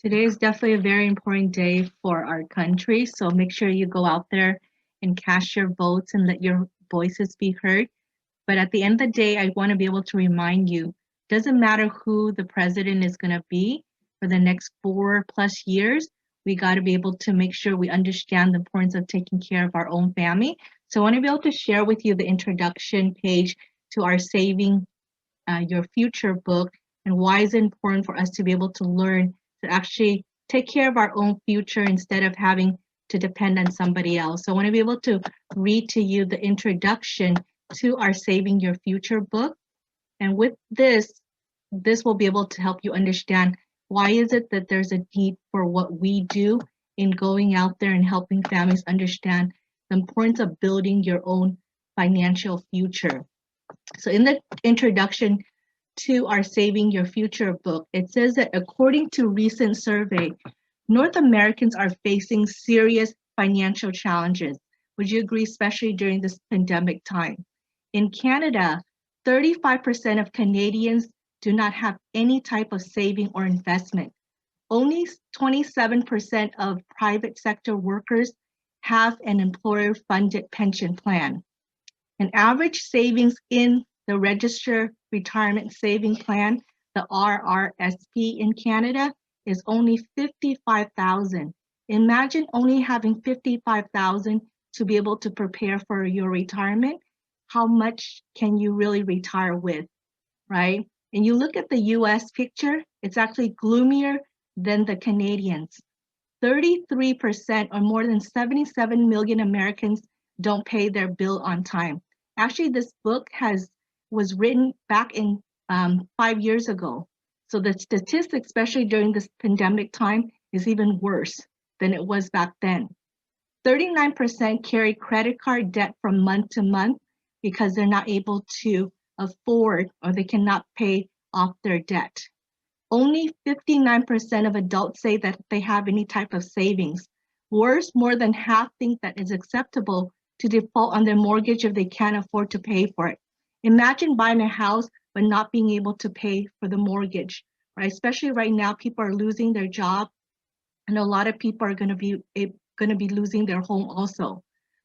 Today is definitely a very important day for our country, so make sure you go out there and cast your votes and let your voices be heard. But at the end of the day, I want to be able to remind you, doesn't matter who the president is going to be for the next 4+ years, we got to be able to make sure we understand the importance of taking care of our own family. So I want to be able to share with you the introduction page to our Saving Your Future book and why is it important for us to be able to learn to actually take care of our own future instead of having to depend on somebody else. So I want to be able to read to you the introduction to our Saving Your Future book. And with this will be able to help you understand why is it that there's a need for what we do in going out there and helping families understand the importance of building your own financial future. So in the introduction to our Saving Your Future book, it says that according to recent survey, North Americans are facing serious financial challenges. Would you agree, especially during this pandemic time? In Canada, 35% of Canadians do not have any type of saving or investment. Only 27% of private sector workers have an employer-funded pension plan. An average savings in the Registered Retirement Saving Plan, the RRSP in Canada, is only 55,000. Imagine only having 55,000 to be able to prepare for your retirement. How much can you really retire with, right? And you look at the US picture, it's actually gloomier than the Canadians. 33% or more than 77 million Americans don't pay their bill on time. Actually, this book was written back in 5 years ago. So the statistics, especially during this pandemic time, is even worse than it was back then. 39% carry credit card debt from month to month because they're not able to afford or they cannot pay off their debt. Only 59% of adults say that they have any type of savings. Worse, more than half think that it's acceptable to default on their mortgage if they can't afford to pay for it. Imagine buying a house but not being able to pay for the mortgage, right? Especially right now, people are losing their job, and a lot of people are going to be losing their home also.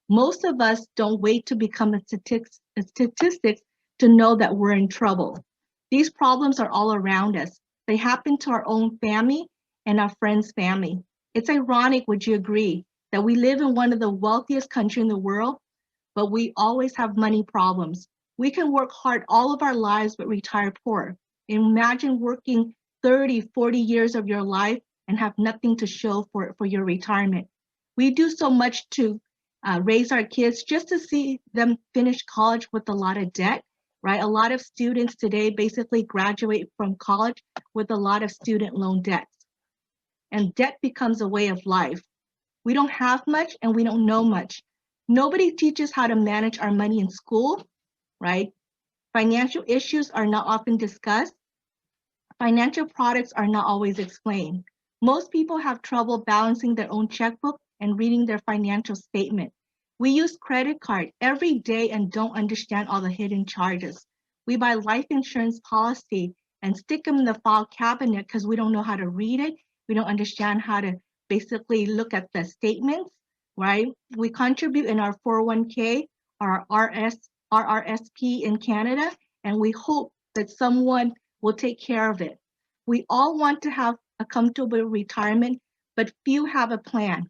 Most of us don't wait to become a statistic to know that we're in trouble. These problems are all around us. They happen to our own family and our friends' family. It's ironic, would you agree, that we live in one of the wealthiest countries in the world, but we always have money problems. We can work hard all of our lives but retire poor. Imagine working 30, 40 years of your life and have nothing to show for your retirement. We do so much to raise our kids just to see them finish college with a lot of debt, right? A lot of students today basically graduate from college with a lot of student loan debts. And debt becomes a way of life. We don't have much and we don't know much. Nobody teaches how to manage our money in school, right? Financial issues are not often discussed. Financial products are not always explained. Most people have trouble balancing their own checkbook and reading their financial statement. We use credit card every day and don't understand all the hidden charges. We buy life insurance policy and stick them in the file cabinet because we don't know how to read it. We don't understand how to basically look at the statements, right? We contribute in our 401k, our RRSP in Canada, and we hope that someone will take care of it. We all want to have a comfortable retirement, but few have a plan.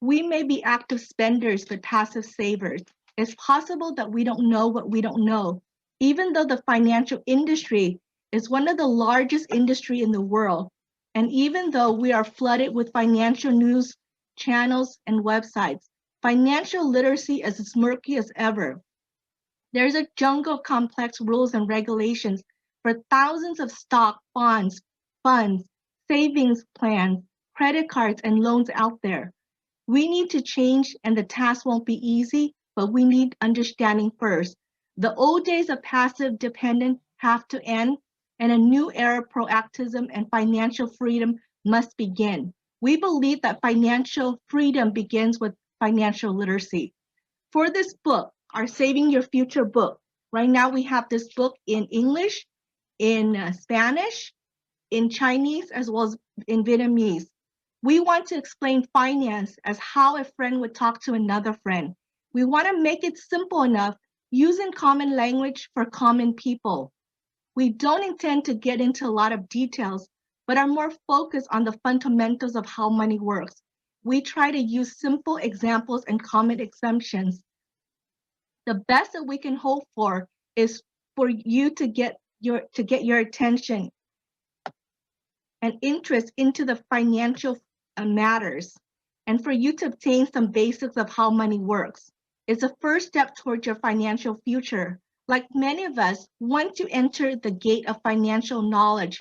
We may be active spenders, but passive savers. It's possible that we don't know what we don't know. Even though the financial industry is one of the largest industry in the world, and even though we are flooded with financial news channels and websites, financial literacy is as murky as ever. There's a jungle of complex rules and regulations for thousands of stock, bonds, funds, savings plans, credit cards, and loans out there. We need to change, and the task won't be easy, but we need understanding first. The old days of passive dependence have to end, and a new era of proactivism and financial freedom must begin. We believe that financial freedom begins with financial literacy. For this book, our Saving Your Future book, right now we have this book in English, in Spanish, in Chinese as well as in Vietnamese. We want to explain finance as how a friend would talk to another friend. We want to make it simple enough using common language for common people. We don't intend to get into a lot of details, but are more focused on the fundamentals of how money works. We try to use simple examples and common exemptions. The best that we can hope for is for you to get your attention and interest into the financial matters, and for you to obtain some basics of how money works. It's a first step towards your financial future. Like many of us, once you enter the gate of financial knowledge,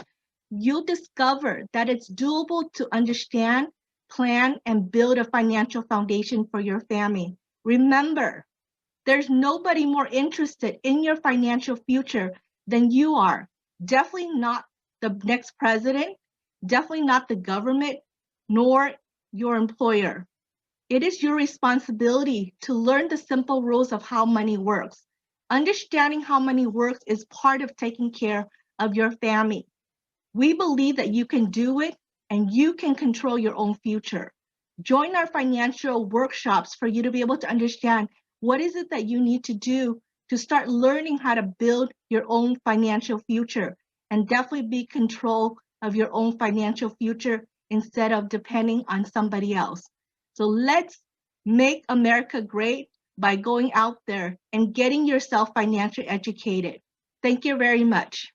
you'll discover that it's doable to understand, plan, and build a financial foundation for your family. Remember, there's nobody more interested in your financial future than you are. Definitely not the next president, definitely not the government, nor your employer. It is your responsibility to learn the simple rules of how money works. Understanding how money works is part of taking care of your family. We believe that you can do it and you can control your own future. Join our financial workshops for you to be able to understand what is it that you need to do to start learning how to build your own financial future and definitely be control of your own financial future instead of depending on somebody else. So let's make America great by going out there and getting yourself financially educated. Thank you very much.